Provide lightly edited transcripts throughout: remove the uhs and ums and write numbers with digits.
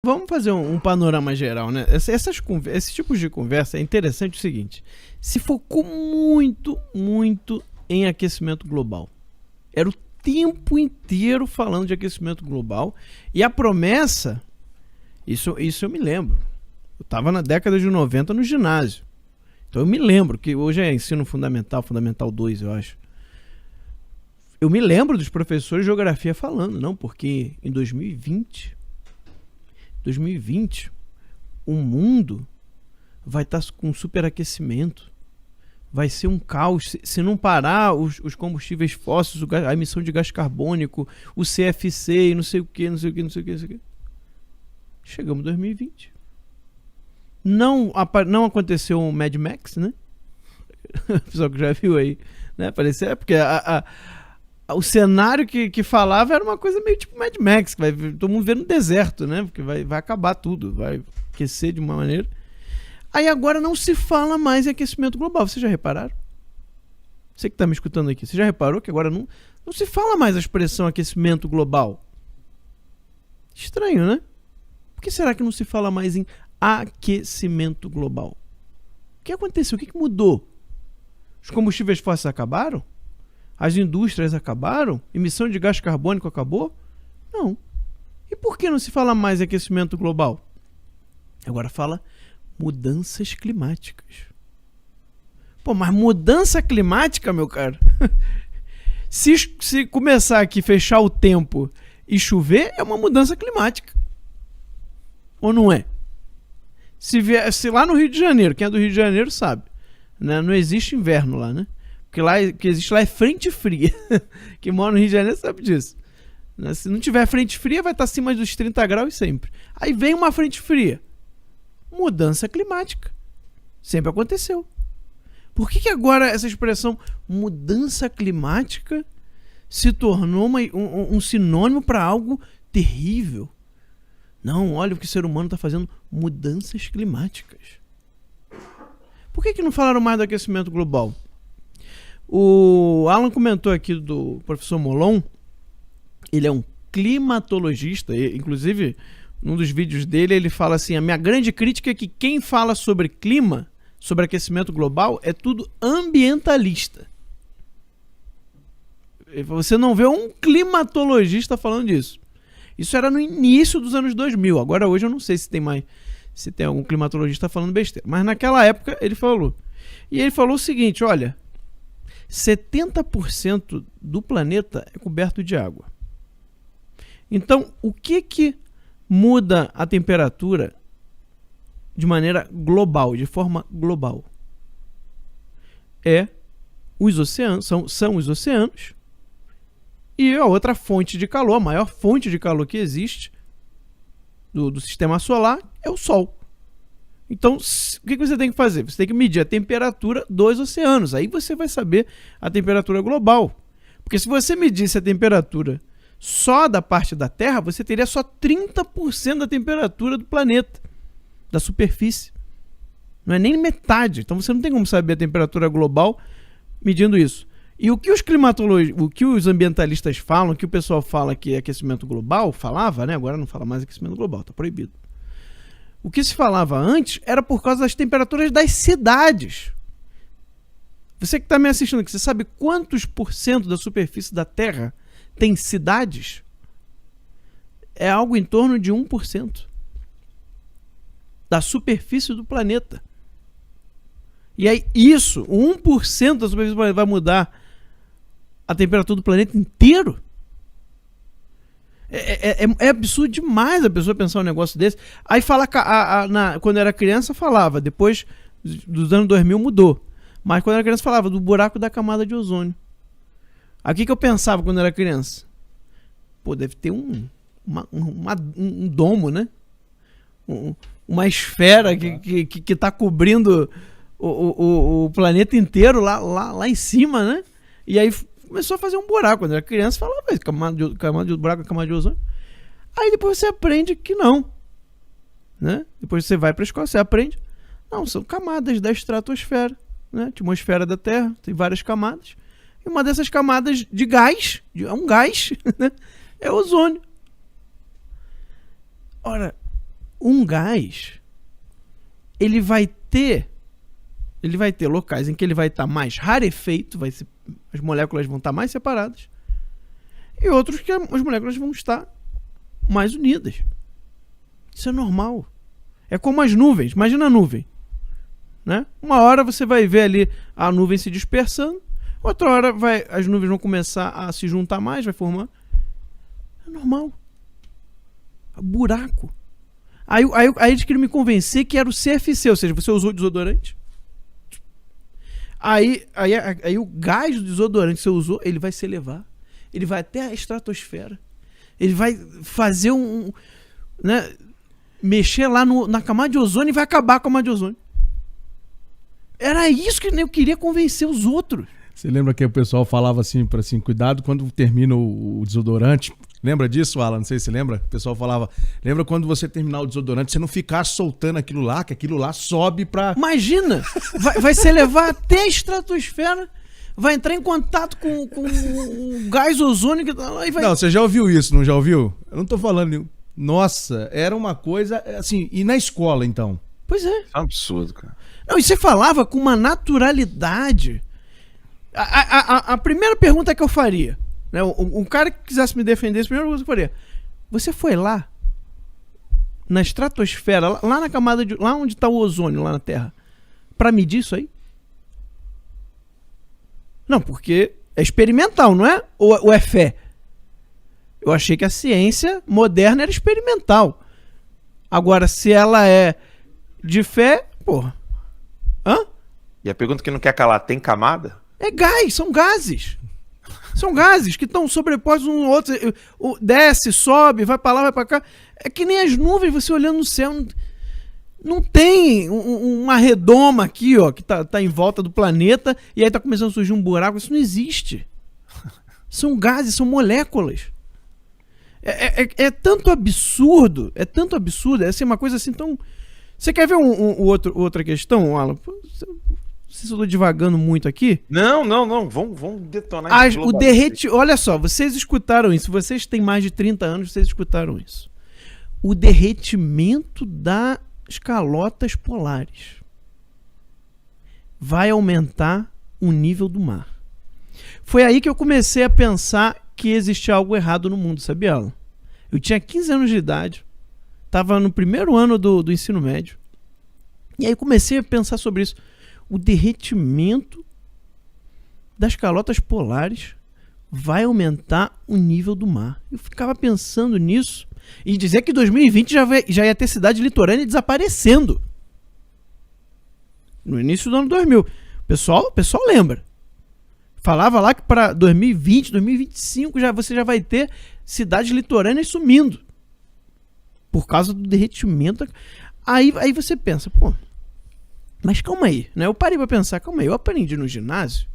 Vamos fazer um panorama geral, né? Esses tipos de conversa é interessante o seguinte: se focou muito em aquecimento global. Era o tempo inteiro falando de aquecimento global. E a promessa, isso eu me lembro. Eu estava na década de 90 no ginásio. Então eu me lembro, que hoje é ensino fundamental, fundamental 2, eu acho. Eu me lembro dos professores de geografia falando, não, porque em 2020, o mundo vai estar com superaquecimento. Vai ser um caos. Se não parar os combustíveis fósseis, a emissão de gás carbônico, o CFC e não sei o que. Chegamos em 2020. Não aconteceu um Mad Max, né? O pessoal que já viu aí, né? Parecia, porque o cenário que falava era uma coisa meio tipo Mad Max, que vai todo mundo ver no deserto, né? Porque vai acabar tudo, vai aquecer de uma maneira. Aí agora não se fala mais em aquecimento global. Vocês já repararam? Você que está me escutando aqui, você já reparou que agora não se fala mais a expressão aquecimento global? Estranho, né? Por que será que não se fala mais em aquecimento global? O que aconteceu? O que mudou? Os combustíveis fósseis acabaram? As indústrias acabaram? Emissão de gás carbônico acabou? Não. E por que não se fala mais em aquecimento global? Agora fala mudanças climáticas. Pô, mas mudança climática, meu caro? Se começar aqui, fechar o tempo e chover, é uma mudança climática. Ou não é? Se lá no Rio de Janeiro, quem é do Rio de Janeiro sabe, né? Não existe inverno lá, né? Porque lá, o que existe lá é frente fria. Quem mora no Rio de Janeiro sabe disso. Se não tiver frente fria, vai estar acima dos 30 graus sempre. Aí vem uma frente fria. Mudança climática. Sempre aconteceu. Por que agora essa expressão mudança climática se tornou um sinônimo para algo terrível? Não, olha o que o ser humano está fazendo. Mudanças climáticas. Por que não falaram mais do aquecimento global? O Alan comentou aqui do professor Molon. Ele é um climatologista. Inclusive, num dos vídeos dele, ele fala assim: a minha grande crítica é que quem fala sobre clima, sobre aquecimento global, é tudo ambientalista. Você não vê um climatologista falando disso. Isso era no início dos anos 2000. Agora, hoje, eu não sei se tem algum climatologista falando besteira. Mas naquela época, ele falou. E ele falou o seguinte: olha, 70% do planeta é coberto de água. Então, o que muda a temperatura de maneira global, de forma global? É os oceanos, são os oceanos. E a outra fonte de calor, a maior fonte de calor que existe do sistema solar é o Sol. Então, o que você tem que fazer? Você tem que medir a temperatura dos oceanos. Aí você vai saber a temperatura global. Porque se você medisse a temperatura só da parte da Terra, você teria só 30% da temperatura do planeta, da superfície. Não é nem metade. Então você não tem como saber a temperatura global medindo isso. E o que os climatologistas, o que os ambientalistas falam, o que o pessoal fala que é aquecimento global, falava, né? Agora não fala mais aquecimento global, está proibido. O que se falava antes era por causa das temperaturas das cidades. Você que está me assistindo aqui, você sabe quantos % da superfície da Terra tem cidades? É algo em torno de 1% da superfície do planeta. E aí isso, 1% da superfície do planeta vai mudar a temperatura do planeta inteiro? É absurdo demais a pessoa pensar um negócio desse. Aí fala, quando era criança falava, depois dos anos 2000 mudou. Mas quando era criança falava do buraco da camada de ozônio. Aí o que eu pensava quando era criança? Pô, deve ter um domo, né? Uma esfera que tá cobrindo o planeta inteiro lá em cima, né? E aí começou a fazer um buraco. Quando era criança, falava camada de buraco, camada de ozônio. Aí depois você aprende que não, né? Depois você vai para a escola, você aprende. Não, são camadas da estratosfera, né? A atmosfera da Terra tem várias camadas. E uma dessas camadas de gás, é um gás, né? É ozônio. Ora, Um gás, ele vai ter locais em que ele vai estar mais rarefeito, as moléculas vão estar mais separadas, e outros que as moléculas vão estar mais unidas. Isso é normal. É como as nuvens. Imagina a nuvem, né? Uma hora você vai ver ali a nuvem se dispersando, outra hora as nuvens vão começar a se juntar mais, vai formar. É normal. Buraco. Aí eles queriam me convencer que era o CFC, ou seja, você usou desodorante. Aí o gás do desodorante que você usou, ele vai se elevar. Ele vai até a estratosfera. Ele vai fazer né, mexer lá na camada de ozônio e vai acabar com a camada de ozônio. Era isso que eu queria convencer os outros. Você lembra que o pessoal falava assim, cuidado quando termina o desodorante? Lembra disso, Alan? Não sei se você lembra. O pessoal falava, lembra quando você terminar o desodorante, você não ficar soltando aquilo lá, que aquilo lá sobe pra... Imagina! Vai se elevar até a estratosfera, vai entrar em contato com o gás ozônio que tá lá e vai... Não, você já ouviu isso, não já ouviu? Eu não tô falando... Nossa, era uma coisa assim... E na escola, então? Pois é. É um absurdo, cara. Não, e você falava com uma naturalidade. A primeira pergunta que eu faria, né, um cara que quisesse me defender, a primeira pergunta que eu faria: você foi lá na estratosfera, lá na camada lá onde está o ozônio, lá na Terra, para medir isso aí? Não, porque é experimental, não é? Ou é fé? Eu achei que a ciência moderna era experimental. Agora, se ela é de fé, porra. Hã? E a pergunta que não quer calar, tem camada? É gás, são gases. São gases que estão sobrepostos um no outro. Desce, sobe, vai pra lá, vai pra cá. É que nem as nuvens, você olhando no céu. Não tem uma redoma aqui, ó, que tá em volta do planeta e aí tá começando a surgir um buraco. Isso não existe. São gases, são moléculas. É tanto absurdo, é assim, uma coisa assim tão... Você quer ver outra questão, Alan? Não sei se eu tô divagando muito aqui. Não. Vamos detonar isso. Olha só, vocês escutaram isso. Vocês têm mais de 30 anos, vocês escutaram isso. O derretimento das calotas polares vai aumentar o nível do mar. Foi aí que eu comecei a pensar que existia algo errado no mundo, sabia, Alan? Eu tinha 15 anos de idade, estava no primeiro ano do ensino médio, e aí comecei a pensar sobre isso. O derretimento das calotas polares vai aumentar o nível do mar. Eu ficava pensando nisso e dizer que em 2020 já ia ter cidade litorânea desaparecendo. No início do ano 2000. O pessoal lembra. Falava lá que para 2020, 2025 você já vai ter cidades litorâneas sumindo. Por causa do derretimento. Aí você pensa, pô, mas calma aí, né? Eu parei para pensar, calma aí, eu aprendi no ginásio,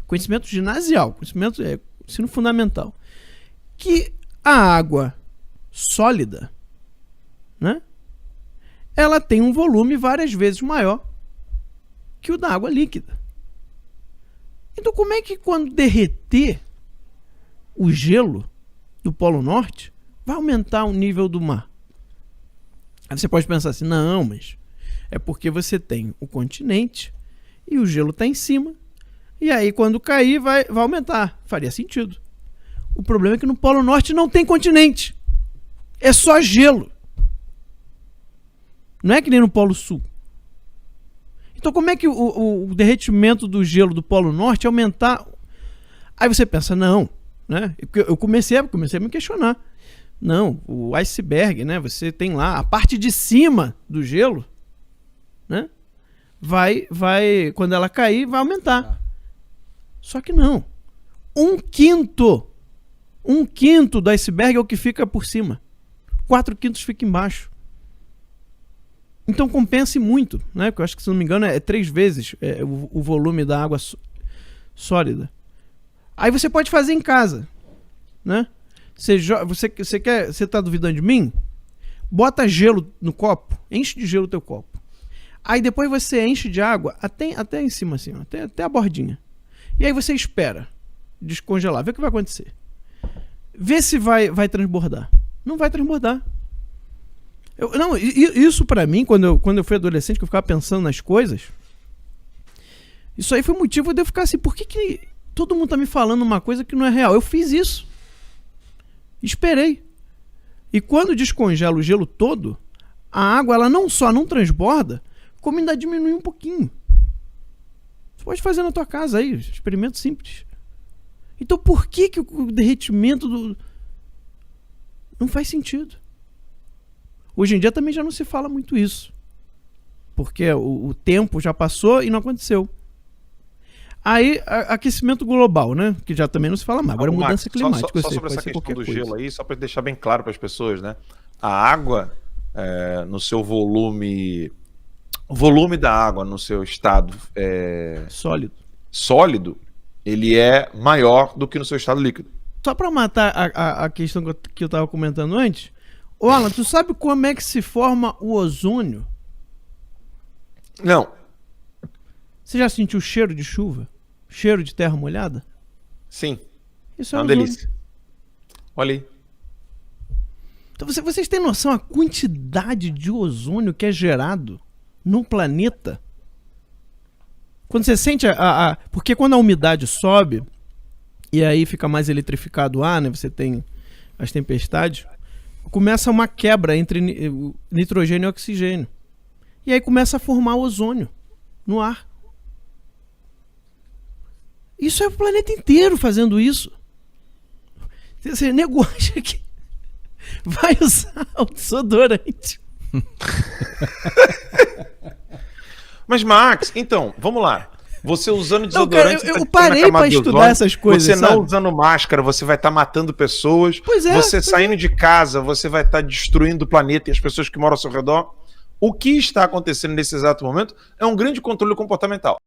conhecimento ginasial, ensino fundamental, que a água sólida, né? Ela tem um volume várias vezes maior que o da água líquida. Então como é que quando derreter o gelo do Polo Norte vai aumentar o nível do mar? Aí você pode pensar assim, não, mas é porque você tem o continente e o gelo está em cima, e aí quando cair vai aumentar. Faria sentido. O problema é que no Polo Norte não tem continente. É só gelo. Não é que nem no Polo Sul. Então como é que o derretimento do gelo do Polo Norte aumentar? Aí você pensa, não, né? Eu comecei a me questionar. Não, o iceberg, né? Você tem lá a parte de cima do gelo, né? Vai, quando ela cair, vai aumentar. Só que não. Um quinto do iceberg é o que fica por cima. 4/5 fica embaixo. Então compensa muito, né? Porque eu acho que, se não me engano, é 3 vezes o volume da água sólida. Aí você pode fazer em casa, né? Você tá duvidando de mim? Bota gelo no copo, enche de gelo o teu copo. Aí depois você enche de água até em cima, assim, ó, até a bordinha. E aí você espera descongelar, vê o que vai acontecer. Vê se vai transbordar. Não vai transbordar. Não, isso pra mim, quando eu fui adolescente, que eu ficava pensando nas coisas, isso aí foi motivo de eu ficar assim, por que todo mundo tá me falando uma coisa que não é real? Eu fiz isso. Esperei. E quando descongela o gelo todo, a água ela não só não transborda, como ainda diminui um pouquinho. Você pode fazer na tua casa aí, experimento simples. Então por que o derretimento não faz sentido? Hoje em dia também já não se fala muito isso. Porque o tempo já passou e não aconteceu. Aí, aquecimento global, né? Que já também não se fala mais. Agora, mudança climática. Só sobre essa questão do gelo aí, só para deixar bem claro para as pessoas, né? A água, no seu volume... O volume da água no seu estado sólido, ele é maior do que no seu estado líquido. Só para matar a questão que eu estava comentando antes, ô Alan, tu sabe como é que se forma o ozônio? Não. Você já sentiu cheiro de chuva? Cheiro de terra molhada? Sim. Isso é uma ozônio. delícia. Olha aí. Então vocês têm noção a quantidade de ozônio que é gerado no planeta? Quando você sente porque quando a umidade sobe e aí fica mais eletrificado o ar, né? Você tem as tempestades, começa uma quebra entre nitrogênio e oxigênio. E aí começa a formar ozônio no ar. Isso é o planeta inteiro fazendo isso. Você nego acha que vai usar o desodorante. Mas, Max, então, vamos lá. Você usando desodorante... Não, cara, eu parei pra estudar essas coisas, Você não sabe? usando máscara, você vai estar matando pessoas. Pois é. Você saindo de casa, você vai estar destruindo o planeta e as pessoas que moram ao seu redor. O que está acontecendo nesse exato momento é um grande controle comportamental.